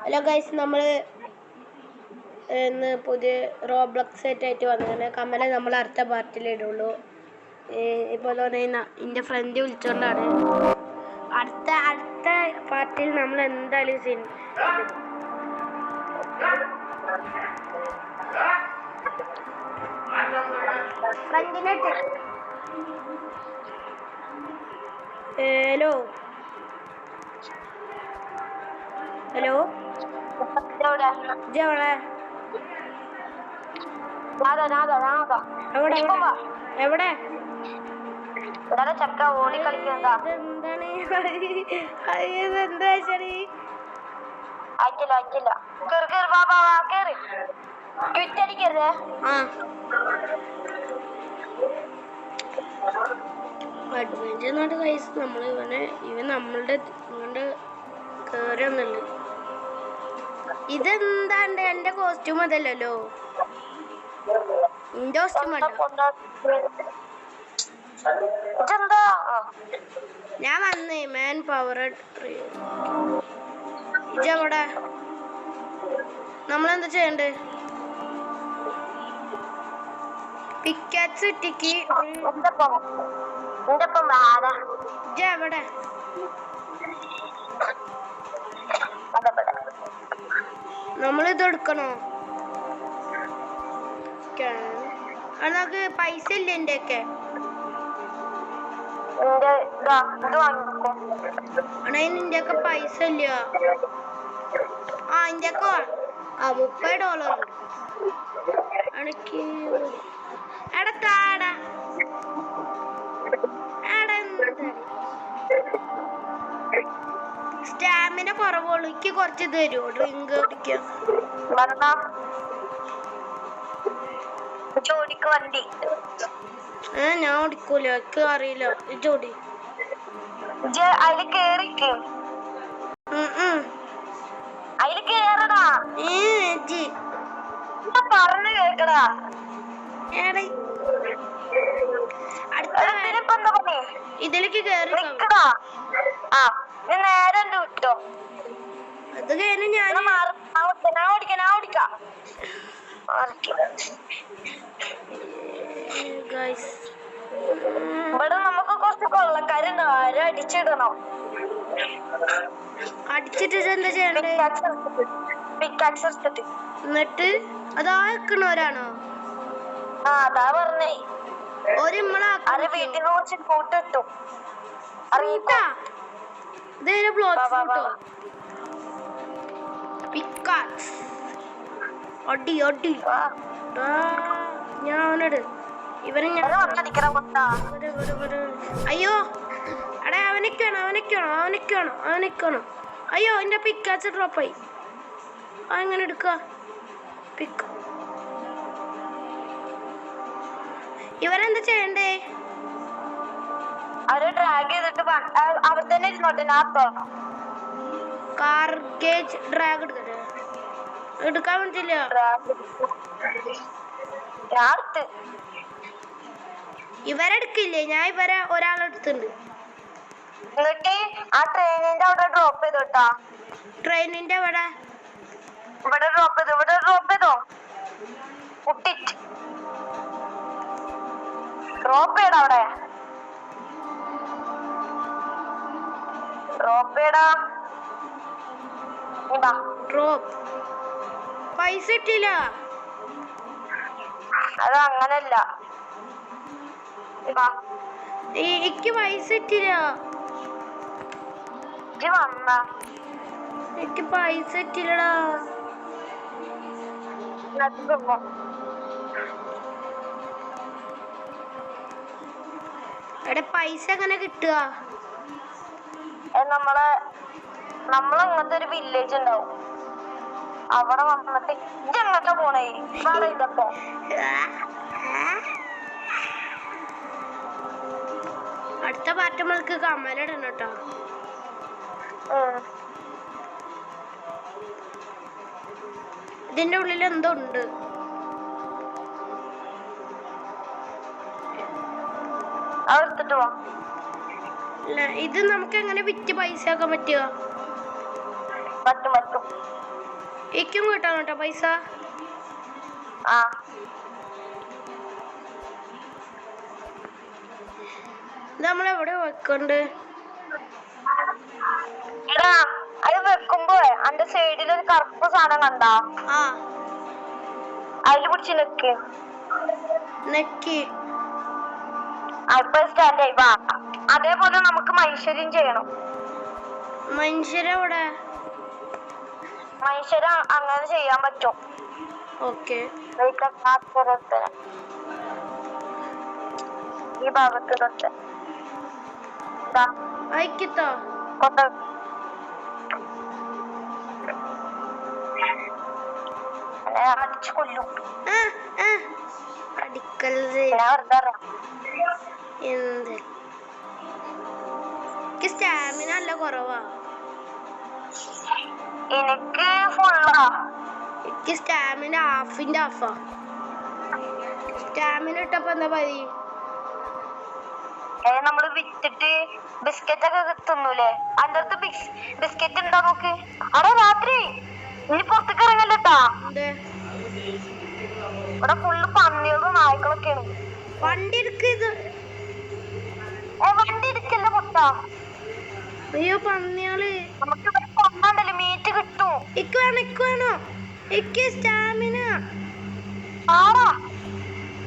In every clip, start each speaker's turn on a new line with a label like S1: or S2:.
S1: Hello guys, നമ്മൾ ഇന്ന് പുതിയ റോബ്ലക്സ് സെറ്റായിട്ട് വന്നിങ്ങനെ കമല നമ്മൾ അടുത്ത പാർട്ടിലിടുള്ളൂ. ഇപ്പോൾ തന്നെ എൻ്റെ ഫ്രണ്ട് വിളിച്ചുകൊണ്ടാണ് അടുത്ത പാർട്ടിയിൽ നമ്മൾ എന്തായാലും ഫ്രണ്ടിനെ ഹലോ ഹലോ എവിടെ എവിടെ
S2: ചക്ക ഓടി കളിക്കുന്നതാ.
S1: എന്താ ശരി
S2: അയച്ചില്ല കേറി ക്വിറ്റടിക്കരുതേ.
S1: അഡ്വഞ്ചർ എന്നാണ് കൈസ്. നമ്മൾ ഇവൻ നമ്മളുടെ കേറിയൊന്നുമില്ല. ഇതെന്താണ്ട് എന്റെ കോസ്റ്റ്യൂം അതല്ലല്ലോ, എന്റെ കോസ്റ്റ്യൂം അല്ല. ഞാൻ വന്നേ മാൻ പവർ ഇജവിടെ. നമ്മളെന്താ ചെയ്യണ്ടേ? പിക്കാക്സ് ഇട്ടിക്ക് എവിടെ? നമ്മളിത് എടുക്കണോ? അത് നമുക്ക് പൈസ ഇല്ല എൻ്റെ ഒക്കെ. നിന്റെ ഒക്കെ പൈസ ഇല്ല. എൻ്റെ ഒക്കെ $30 അണക്ക്. എടത്താടാ സ്റ്റാമിന കുറവുള്ളൂ. എനിക്ക് കുറച്ച് തരുമോ ഡ്രിങ്ക് കുടിക്കാൻ?
S2: വണ്ടി
S1: ഞാൻ ഓടിക്കൂല, എനിക്ക് അറിയില്ല. ജോഡി
S2: അതില് കേറിക്ക്. അതില് കേറടാ. പറഞ്ഞു കേക്കടാ.
S1: ഇതിലേക്ക് കേറി
S2: നേരെ വിട്ടോ.
S1: അത് കഴിഞ്ഞ് ഞാൻ
S2: ഓടിക്കാം. ഇവിടെ നമുക്ക് കുറച്ച് കൊള്ളക്കാരുണ്ട്. ആരും അടിച്ചിടണം.
S1: അടിച്ചിട്ട് എന്താ ചെയ്യണ്ടേ? എന്നിട്ട് അതാ വെക്കണവരാണോ?
S2: അതാ പറഞ്ഞേ.
S1: ഒരു
S2: വീട്ടിൽ കുറച്ച് കൂട്ടിട്ടു.
S1: ഞാനോട് ഇവരെ അയ്യോ എടാ അവനൊക്കെയാണോ? അയ്യോ എന്റെ പിക്കാച്ച് ഡ്രോപ്പായി. അങ്ങനെ എടുക്ക പിക്ക്. ഇവരെന്താ ചെയ്യണ്ടേ?
S2: അവരെ ഡ്രാഗ് ചെയ്തിട്ട് അവർ തന്നെ ഇരുന്നോട്ടെ.
S1: കാർഗേജ് ഡ്രാഗ് എടുക്കാൻ പറ്റില്ല. ഇവരെടുക്കില്ലേ? ഞാൻ ഇവരെ ഒരാളെടുത്തുണ്ട്.
S2: എന്നിട്ട് ആ ട്രെയിനിന്റെ അവിടെ ഡ്രോപ്പ് ചെയ്തോട്ടാ.
S1: ട്രെയിനിന്റെ അവിടെ
S2: ഇവിടെ ഡ്രോപ്പ് ചെയ്തോ. ഡ്രോപ്പ് ചെയ്യടാ. അവിടെ ഡ്രോപ്പ് ചെയ്യടാ.
S1: ഡ്രോപ്പ് പൈസ ഇട്ടില്ല.
S2: അത് അങ്ങനല്ല.
S1: എനിക്ക് പൈസ ഇട്ടില്ല. എനിക്ക് പൈസ ഇട്ടില്ലടാ. എടെ പൈസ എങ്ങനെ കിട്ടുക?
S2: നമ്മളങ്ങനത്തെ ഒരു വില്ലേജ് ഉണ്ടാവും. അവിടെ വന്നിട്ട് ഇതെങ്ങോട്ടാ പോണേ? ഇതൊക്കെ
S1: അടുത്ത പാർട്ടി നമ്മൾക്ക് കമലിടണം കേട്ടോ. ഇതിന്റെ ഉള്ളിൽ എന്തോ ഉണ്ട്.
S2: അതെടുത്തിട്ട് പോ.
S1: ഇത് നമുക്ക് എങ്ങനെ വിറ്റ് പൈസ ആക്കാൻ പറ്റുക?
S2: പറ്റും പറ്റും.
S1: എനിക്കും കിട്ടാൻ കേട്ടോ പൈസ.
S2: ആ
S1: നമ്മളെവിടെ വെക്കണ്ട്?
S2: എടാ അത് വെക്കുമ്പോ അന്റെ സൈഡിൽ ഒരു കറുപ്പ് സാധനം കണ്ടാ?
S1: ആ
S2: അതില് പിടിച്ച് നിക്ക്.
S1: നെക്കി.
S2: ഇപ്പൊ സ്റ്റാൻഡ് ആയി. വാ, അതേപോലെ നമുക്ക് മനുഷ്യരും ചെയ്യണം.
S1: മനുഷ്യരെവിടെ?
S2: മനുഷ്യരെ അങ്ങനെ ചെയ്യാൻ പറ്റും.
S1: ഓക്കെ.
S2: ഈ ഭാഗത്ത് തൊട്ട്
S1: അയക്കിട്ടോ.
S2: അടിച്ചു കൊല്ലും.
S1: അടിക്കല് എന്ത്? സ്റ്റാമിന നല്ല കുറവാ.
S2: എനിക്ക് ഫുള്ളാ.
S1: എനിക്ക് സ്റ്റാമിന ഹാഫിന്റെ ഹാഫാ. സ്റ്റാമിന ഇട്ടപ്പോ എന്താ പതി?
S2: നമ്മള് വിറ്റിട്ട് ബിസ്ക്കറ്റ് ഒക്കെ തിന്നൂലേ? അതിന്റെ അടുത്ത് ബിസ്ക്കറ്റ് ഉണ്ടോ നോക്ക്. അവിടെ രാത്രി ഇനി പുറത്തേക്ക് ഇറങ്ങല്ലോട്ടാ. ഇവിടെ ഫുള്ള് പന്നികളും നായ്ക്കളൊക്കെയാണ്.
S1: വണ്ടി എടുക്കത്.
S2: വണ്ടി എടുക്കല്ല പൊട്ടാ.
S1: അയ്യോ പന്നിയാള്.
S2: നമുക്ക് ഇവിടെ കൊണ്ടാണ്ടല്ലോ മീറ്റ് കിട്ടും.
S1: വേണോ എനിക്ക് സ്റ്റാമിന.
S2: ആടാ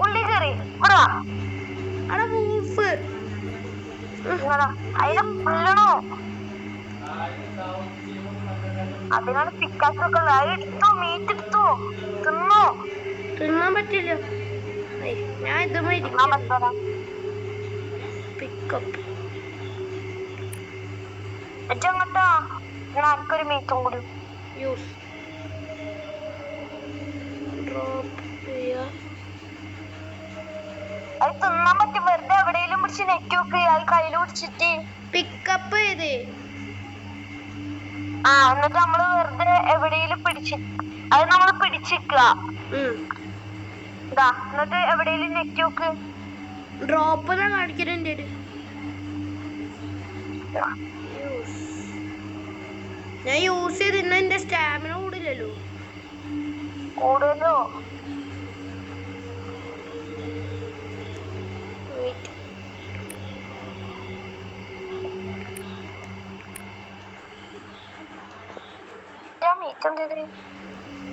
S2: ഉള്ളി കയറി ഇവിടെ.
S1: അവിടെ വൂൾഫ്.
S2: അതിനെ കൊല്ലണോ? അതിനാണ് പിക്കാസൊക്കെ ഉള്ളത്. അത് എടുത്തോ, മീറ്റ് എടുത്തോ, തിന്നോ.
S1: തിന്നാൻ പറ്റില്ല. ഞാൻ ഇതുമായി പിക്കപ്പ്
S2: എങ്ങട്ടാ? ഞാൻ ആർക്കൊരു മീറ്റും കൂടി
S1: യൂസ് ഡ്രോപ്പ് ചെയ്യാ.
S2: അത് തിന്നാൻ പറ്റും. വെറുതെ എവിടെയെങ്കിലും പിടിച്ച് നെക്കി വെക്ക്. അത് കയ്യിൽ പിടിച്ചിട്ട്
S1: പിക്കപ്പ് ചെയ്ത്
S2: എന്നിട്ട് നമ്മള് വെറുതെ എവിടെയെങ്കിലും പിടിച്ച് അത് നമ്മള് പിടിച്ചിക്കുക. എന്നിട്ട് എവിടെയെങ്കിലും നെക്കി വെക്ക്.
S1: ഡ്രോപ്പ് കാണിക്കുന്നുണ്ട്. ഞാൻ യൂസ് ചെയ്തിരുന്ന എന്റെ സ്റ്റാമിന കൂടില്ലല്ലോ.
S2: കൂടുതലോ?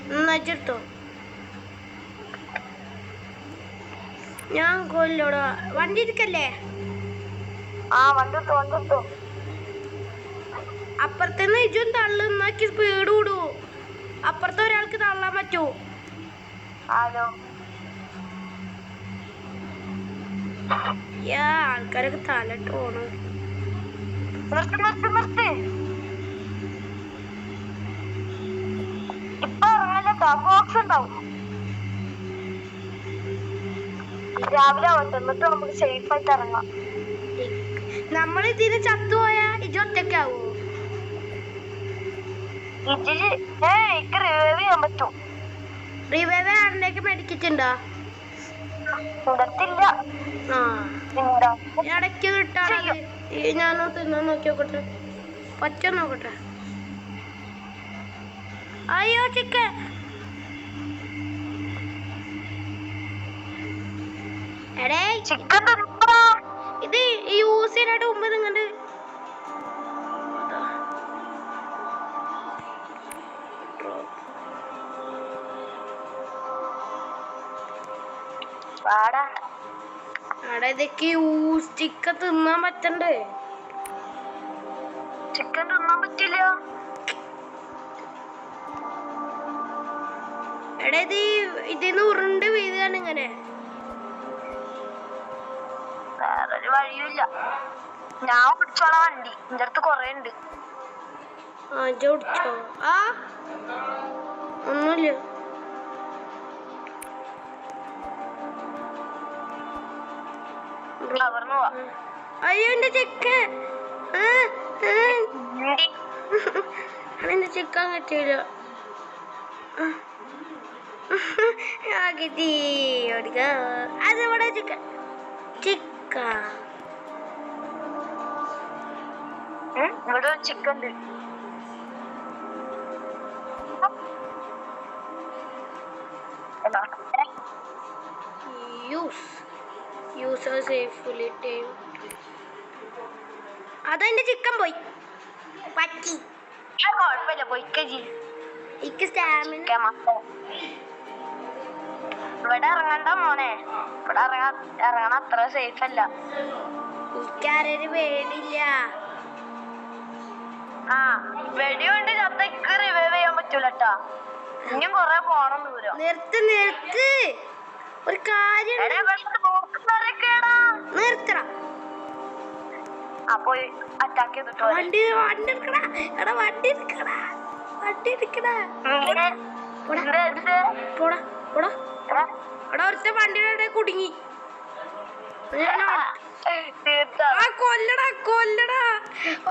S1: നന്നായിട്ടോ. ഞാൻ കൊല്ലോടാ. വണ്ടി എടുക്കല്ലേ?
S2: വണ്ടി എടുത്തു.
S1: അപ്പുറത്തുനിന്ന് ഇജും തള്ളുന്നാക്കി സ്പീഡ് കൂടൂ. അപ്പുറത്തെ ഒരാൾക്ക് തള്ളാൻ പറ്റൂ. ആൾക്കാരൊക്കെ തലട്ട് പോണു.
S2: നിർത്ത്. ഇപ്പൊ ഇറങ്ങല്ലോ. ബോക്സ് ഉണ്ടാവും. രാവിലെ ആവട്ടെ, എന്നിട്ട് നമുക്ക് സേഫ് ആയിട്ട് ഇറങ്ങാം.
S1: നമ്മൾ ഇതിന് ചത്തുപോയാ ഇജ് ഒറ്റക്കാവോ?
S2: റിവൈവ് ചെയ്യാൻ പറ്റും.
S1: റിവൈവ് ആറിലേക്ക് മെഡിക്കറ്റുണ്ടോ?
S2: ഇടത്തില്ല.
S1: ഇടയ്ക്ക് കിട്ടാറ്. ഞാനോ തിന്നാൻ നോക്കി നോക്കട്ടെ. പച്ച നോക്കട്ടെ. അയ്യോ ചിക്കൻ. എടേ
S2: ചിക്കൻ
S1: ഇത് യൂസ് ചെയ്യാനായിട്ട് മുമ്പ് നിങ്ങണ്ട് അവിടെ ഇതൊക്കെ ചിക്കൻ തിന്നാൻ പറ്റണ്ടേ?
S2: ചിക്കൻ തിന്നാൻ പറ്റില്ല.
S1: എടാ ഇതിന്ന് ഉരുണ്ട് വീഴുകയാണ് ഇങ്ങനെ.
S2: വേറൊരു വഴിയുമില്ല. ഞാൻ പിടിച്ചോളാം വണ്ടി. എന്റെ അടുത്ത് കൊറേ ഉണ്ട്.
S1: പിടിച്ചോ. ഒന്നുമില്ല. അയ്യോ എന്റെ ചിക്കൻ. എന്റെ ചിക്കൻ കിട്ടിയില്ല. അതെവിടെ ചിക്കൻ?
S2: ഇവിടെ ചിക്കൻ ഉണ്ട്.
S1: User safely time. അതെന്റെ ചിക്കൻ പോയി പറ്റി.
S2: കുഴപ്പമില്ല പോയിക്കോ
S1: എനിക്ക് സ്റ്റാമിന.
S2: ഇവിടെ ഇറങ്ങണ്ട മോനെ, ഇവിടെ ഇറങ്ങണ അത്ര സേഫ് അല്ല.
S1: എനിക്കാരൊരു പേടില്ല.
S2: ആ വെടികൊണ്ട് ചത്തക്ക് റിവൈവ് ചെയ്യാൻ പറ്റൂലട്ടാ. ഇനിയും കൊറേ പോണം ദൂരം.
S1: നിർത്ത് ഒരു കാര്യം നിർത്തണം.
S2: അപ്പൊ അറ്റാക്ക് ചെയ്തിട്ടോ
S1: വണ്ടി എടുക്കടാ. എടാ വണ്ടി എടുക്കടാ. പോടാ. എടാ ഒരുത്ത വണ്ടിയുടെ കുടുങ്ങി. കൊല്ലടാ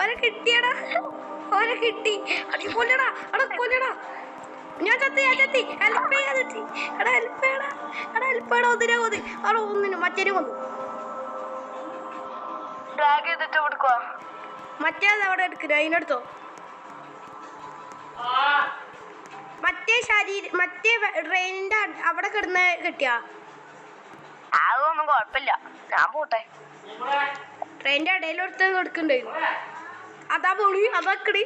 S1: ഓനെ കിട്ടിയടാ. കിട്ടി. അടി കൊല്ലടാ. ഞാൻ ചത്തി. ഹെൽപ്പ് ചെയ്യടാ. ഒന്നിനും മറ്റേ കൊന്നു. മറ്റേ അവിടെ എടുക്കുക. അതിനെടുത്തോ. മറ്റേ ട്രെയിനിന്റെ അവിടെ കിടന്ന് കിട്ടിയാ.
S2: അതൊന്നും കുഴപ്പമില്ല, ഞാൻ പോട്ടെ.
S1: ട്രെയിനിന്റെ ഇടയിലെടുത്ത് എടുക്കണ്ടായിരുന്നു. അതാ പോണി. അതാക്കടി.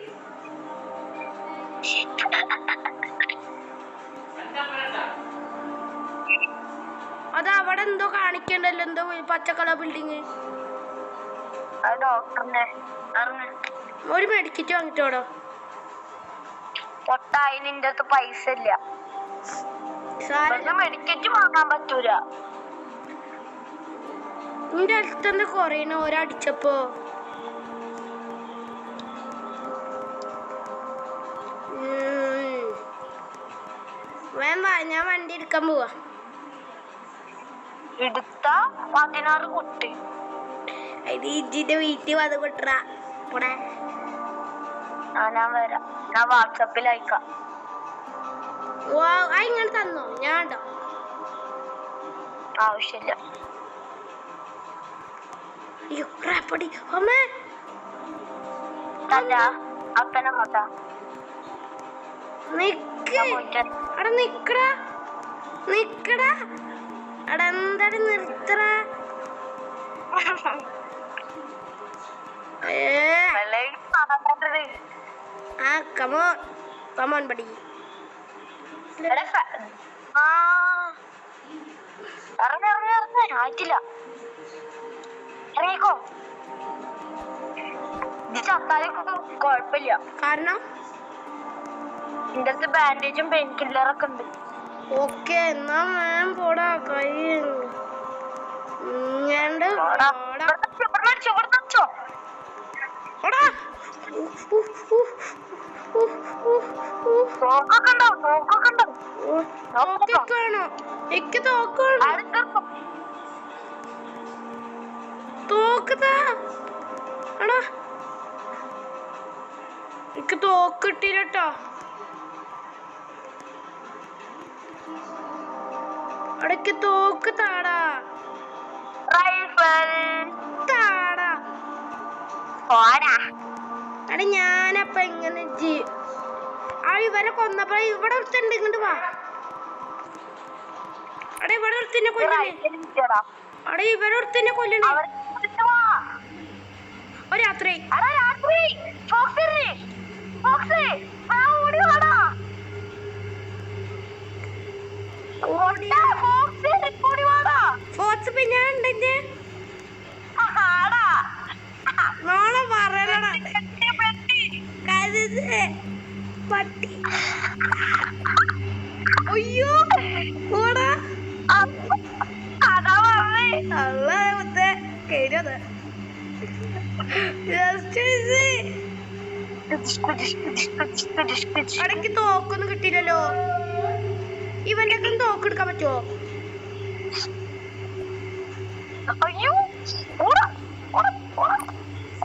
S1: അത് അവിടെ എന്തോ കാണിക്കണ്ടല്ലോ. എന്തോ പച്ചക്കളർ ബിൽഡിങ്. ഒരു മെഡിക്കറ്റ് വാങ്ങിട്ടോടോ.
S2: പൊട്ട അതിന്റെ അടുത്ത് പൈസ ഇല്ല. മെഡിക്കറ്റ് വാങ്ങാൻ പറ്റൂല.
S1: നിന്റെ അടുത്ത് കൊറേണ ഒരടിച്ചപ്പോ. വേണ്ട, ഞാൻ വണ്ടി എടുക്കാൻ പോവാ.
S2: എടുത്ത 16 കുട്ടി.
S1: ഇജിന്റെ വീട്ടിൽ വന്ന് കൊട്ടാ.
S2: ഞാൻ വരാം. ഞാൻ വാട്സപ്പിൽ അയക്കാം.
S1: ഇങ്ങനെ തന്നോ? ഞാൻ
S2: ആവശ്യമില്ല. അപ്പനെ മോട്ടാ
S1: നിക്കടാ. എന്താടി നിർത്തടാ. Come on buddy.
S2: ആയിട്ടില്ല. ഇറങ്ങിക്കോ. ചത്താലും കുഴപ്പമില്ല.
S1: കാരണം
S2: എന്റെ അടുത്ത് ബാൻഡേജും പെയിൻ കില്ലറൊക്കെ ഉണ്ട്.
S1: ഓക്കെ, എന്നാ ഞാൻ പോടാ. കൈ തോക്കിട്ടില്ലട്ടോ. അടക്ക് തോക്ക് താടാ. അടെ ഞാനപ്പ എങ്ങനെ ഇവരെ കൊന്നപ്പോ ഇവിടെ ഒരുത്തുണ്ട്. ഇങ്ങോട്ട് വാ. അടെ ഇവിടെ ഒരുത്തിനെ കൊല്ലണേ. അടെ ഇവരെ ഒരുത്തിനെ കൊല്ലണേ. രാത്രി ഫോർട്സ് പിന്നെ ഉണ്ടെന്റെ നാളെ പറയണ പട്ടി. അയ്യോ ഓടാ. കേരത് അടക്ക് തോക്കൊന്നും കിട്ടിയില്ലല്ലോ. ഇവന്റെ ഒക്കെ തോക്കെടുക്കാൻ പറ്റുമോ?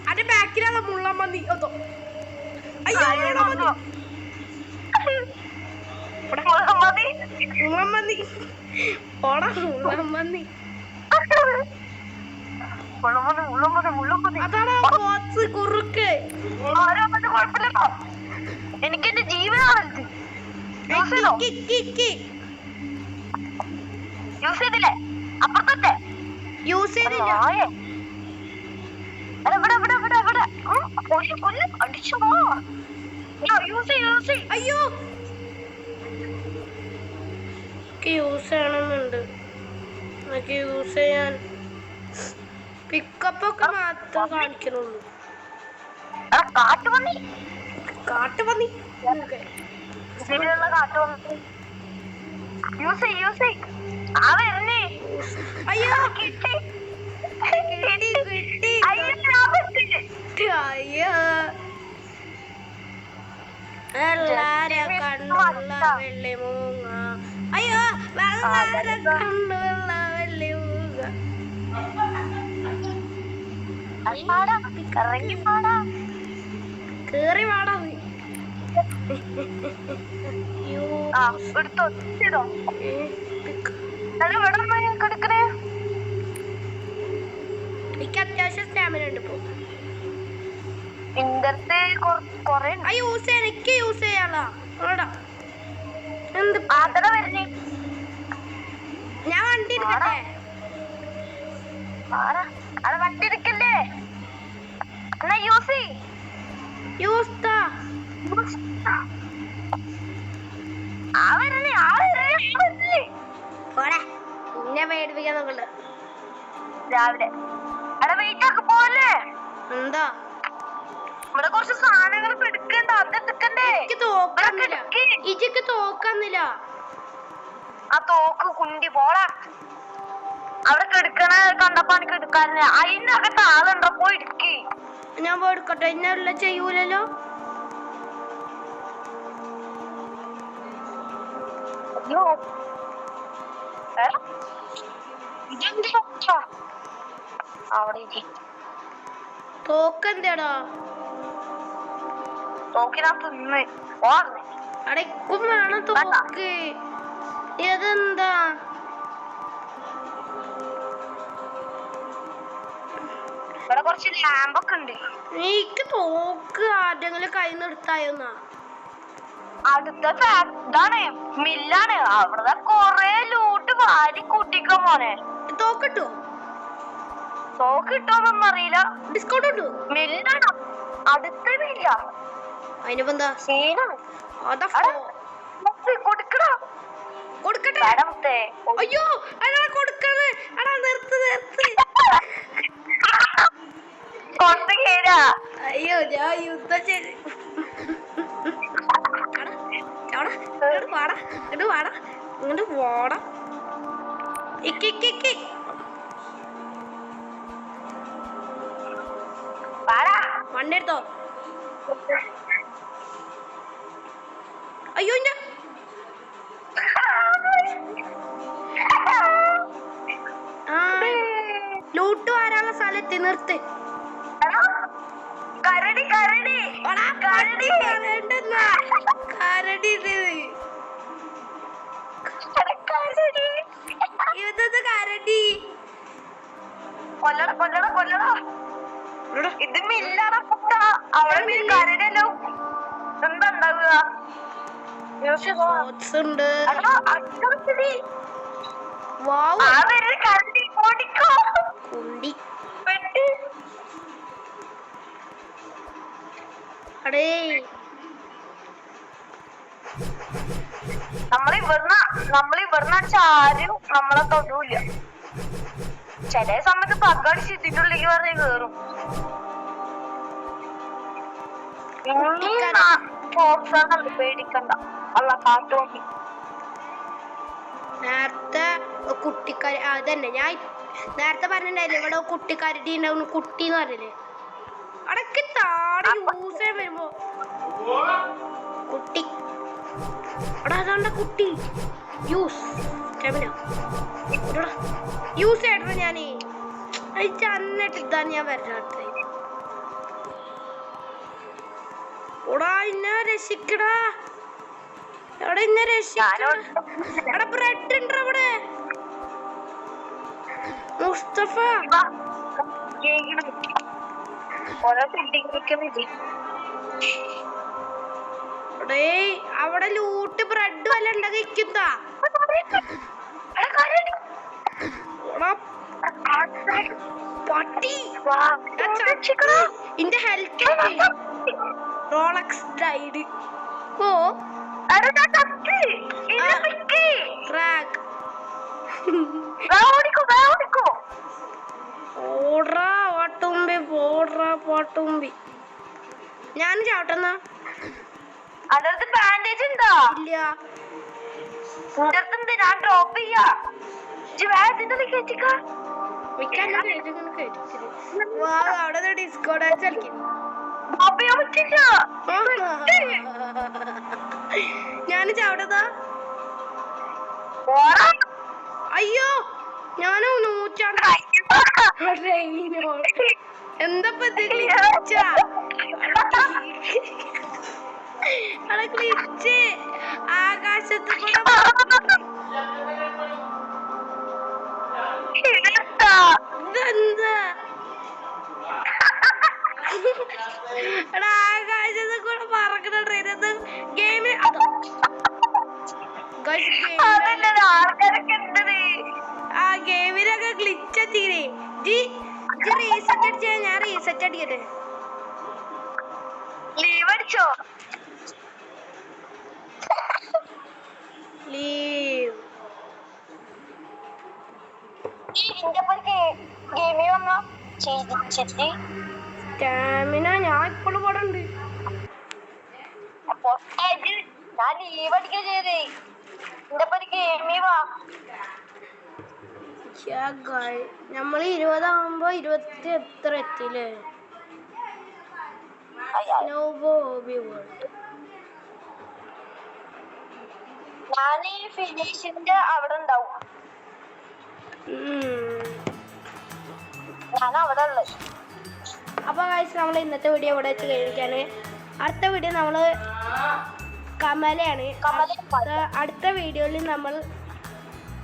S1: അത് ബാക്കിലുള്ള മുള്ളമ്മന്തി. മുള്ളമ്മന്തി ഓടാ. മുള്ളമ്മന്തി അതാണ് കുറുക്ക്.
S2: എനിക്ക് എന്റെ ജീവനാണ്. യൂസ് ചെയ്തില്ലേ? അപ്പുറത്തെ
S1: യൂസ് ചെയ്തില്ല.
S2: അടിച്ചോ യൂസ്
S1: അയ്യോ യൂസ് ചെയ്യണമെന്നുണ്ട്. എനിക്ക് യൂസ് ചെയ്യാൻ പിക്കപ്പ് ഒക്കെ മാത്രം കാണിക്കണുള്ളൂ.
S2: കാട്ടുപന്നി
S1: കാട്ടുപന്നി
S2: കാട്ടുപന്നി യൂസ് ആ വരുന്നേ.
S1: അയ്യോ
S2: കിട്ടി
S1: കിട്ടി കിട്ടി. അയ്യോ എല്ലാരും കണ്ണുള്ള വെള്ളിമൂങ്ങ. അയ്യോ എല്ലാരും കണ്ണുള്ള വെള്ളിമൂങ്ങ.
S2: ഇറങ്ങി പാടാ
S1: കേറി വാടാ നീ.
S2: എടുത്തോ എടുക്കണേ.
S1: എനിക്ക് അത്യാവശ്യം സ്റ്റാമിന ഉണ്ട് ഇപ്പൊ.
S2: ഇന്റെ കൊറേ
S1: യൂസ് ചെയ്യാൻ എനിക്ക് യൂസ് ചെയ്യാലോ. എന്ത്
S2: വരുന്നേ.
S1: ഞാൻ വണ്ടി എടുക്കട്ടെ.
S2: അത് വണ്ടി എടുക്കല്ലേ. എന്നാ യൂസ്
S1: എന്നെ പേടിപ്പിക്കാൻ നോക്കണ്ട.
S2: രാവിലെ വെയിറ്റ് ആക്കി പോലെ
S1: എന്താ
S2: ഇവിടെ കുറച്ച് സാധനങ്ങൾ എടുക്കണ്ട. അതെടുക്കണ്ടേ?
S1: ഇജിക്ക് തോക്കുന്നില്ല.
S2: ആ തോക്ക് കുണ്ടി പോടാ. അവിടെ എടുക്കണ കണ്ടപ്പോ എനിക്ക് എടുക്കാറില്ല. അതിനകത്ത് ആളുണ്ടോ? പോയി എടുക്കി.
S1: ഞാൻ പോയി എടുക്കട്ടെ. ഇന്നല്ല ചെയ്യൂലല്ലോ. തോക്കെന്താടാ?
S2: തോക്കിനകത്ത് നിന്ന്
S1: അടയ്ക്കും വേണം തോക്ക്. ഇതെന്താ?
S2: ഇവിടെ കുറച്ച് ലാമ്പൊക്കെ ഉണ്ട്.
S1: എനിക്ക് തോക്ക് ആരെങ്കിലും കൈ നിർത്തായെന്നാ.
S2: അടുത്ത ഇതാണ് മില്ലാണ്. അവിടെ കൊറേ ലൂട്ട് വാരി കൂട്ടിക്കോ മോനെ.
S1: തോക്കിട്ടോ?
S2: തോക്ക് കിട്ടോന്നൊന്നും അറിയില്ല.
S1: ഡിസ്കൗണ്ട് ഉണ്ടോ?
S2: മില്ലാണ് അടുത്ത മില്ല.
S1: അതിനിപ്പോ എന്താ
S2: സീനാണ്.
S1: കൊടുക്കട്ടെ. അയ്യോ അടാ കൊടുക്കണേ. അടാ നിർത്ത്. അയ്യോ ഞാൻ യുദ്ധം ചെയ്ത്. ഇങ്ങോട്ട് പോടാ. വണ്ടി എടുത്തോ. അയ്യോ ലൂട്ട് വരാനുള്ള സ്ഥലത്ത് നിർത്ത്.
S2: കരടി
S1: ഇതെന്ത് കരടി?
S2: കൊല്ലടാ. ഇത് മില്ലാണ്. അവിടെ കരടിയല്ലോ. എന്താ ഉണ്ടാവുക? കരടി ഓടിക്കോ.
S1: കുണ്ടി
S2: നമ്മളിവിടുന്ന് ആരും നമ്മളെ തൊടൂല. ചില സമയത്ത് പകടിച്ച് ഇതിനുള്ളിലേക്ക് പറഞ്ഞ് കേറും. പേടിക്കണ്ട. അല്ല കാട്ടുപന്നി.
S1: നേരത്തെ കുട്ടിക്കാരി അതന്നെ ഞാൻ നേരത്തെ പറഞ്ഞിട്ടുണ്ടായില്ലേ ഇവിടെ കുട്ടിക്കാരി ഉണ്ടാവുന്നു. കുട്ടി എന്ന് പറഞ്ഞില്ലേ അടക്ക് താടി യൂസ് ചെയ്യാൻ വരുമ്പോ കുട്ടി എടാ അതാണ്ട കുട്ടി യൂസ് യൂസ് ചെയ്യണ്ട. ഞാനേ അന്നിട്ട് ഇതാണ് ഞാൻ വരണേ. ഓടാ ഇന്നെ രക്ഷിക്കടാ. എവിടെ ഇന്നെ രക്ഷിക്കടാ. ബ്രെഡ് ഉണ്ടോ അവിടെ? മുസ്തഫ അവിടെ ലൂട്ട് ബ്രെഡ് വല്ല ഉണ്ടെങ്കിൽ എടാ, പട്ടി ഇന്റെ ഹെൽത്ത് റോളക്സ് ഡൈഡ് ഓ ട്രാക്ക് ഓടാ പാട്ടുമ്പി പോടാ പാട്ടുമ്പി ഞാൻ ചാവട്ടെന്നാ
S2: അതടുത്ത് ബാൻഡേജ് ഉണ്ടോ
S1: ഇല്ല
S2: നിന്റെ ഞാൻ ഡ്രോപ്പ് ചെയ്യാ കേട്ടിക്ക
S1: അവിടെ ഡിസ്കോ ഡാൻസ് കളിക്കും
S2: ഡ്രോപ്പ് ചെയ്യാൻ പറ്റില്ല
S1: ഞാൻ ചാവട്ടതാ
S2: പോടാ.
S1: അയ്യോ ഞാനോ നൂറ്റാണ്ട് എന്താ ക്ലിച്ച് ആകാശത്ത് കൂടെ ഇതെന്താ എടാ ആകാശത്ത് കൂടെ പറക്കുന്ന ട്രെയിൻ ഗെയിമിൽ
S2: അതല്ലത് ആൾക്കാരൊക്കെ എന്തത്
S1: ആ ഗെയിമിലൊക്കെ ഗ്ലിച്ച് എത്തിക്കണേ റീസെറ്റ് അടിച്ചാ ഞാൻ റീസെറ്റ് അടിക്കട്ടെ
S2: ലീവ് അടിച്ചോ
S1: ലീവ്
S2: ഗെയിമിൽ വന്നോ ചെയ്തിട്ട്
S1: സ്റ്റാമിന ഞാൻ ഇപ്പോഴും പോടുണ്ട്
S2: ഞാൻ ലീവ് അടിക്കുക ചെയ്തേ എന്റെ ഗെയിമിൽ വാ
S1: നമ്മള് 20 ആവുമ്പോ 20 എത്ര എത്തില്ലേ
S2: ഞാൻ ഈ ഫിനിഷിന്റെ അവിടെ ഉണ്ടാവും ഞാൻ അവിടെ ഉള്ളത്
S1: അപ്പൊ കഴിച്ച് നമ്മൾ ഇന്നത്തെ വീഡിയോ ഇവിടെ വെച്ച് കഴിക്കാണ് അടുത്ത വീഡിയോ നമ്മള് കമലയാണ് അടുത്ത വീഡിയോയിൽ നമ്മൾ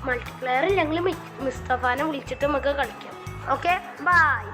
S1: മൾട്ടിപ്ലെയർ ഇല്ലെങ്കിൽ മുസ്തഫാനെ വിളിച്ചിട്ട് നമുക്ക് കളിക്കാം ഓക്കെ ബൈ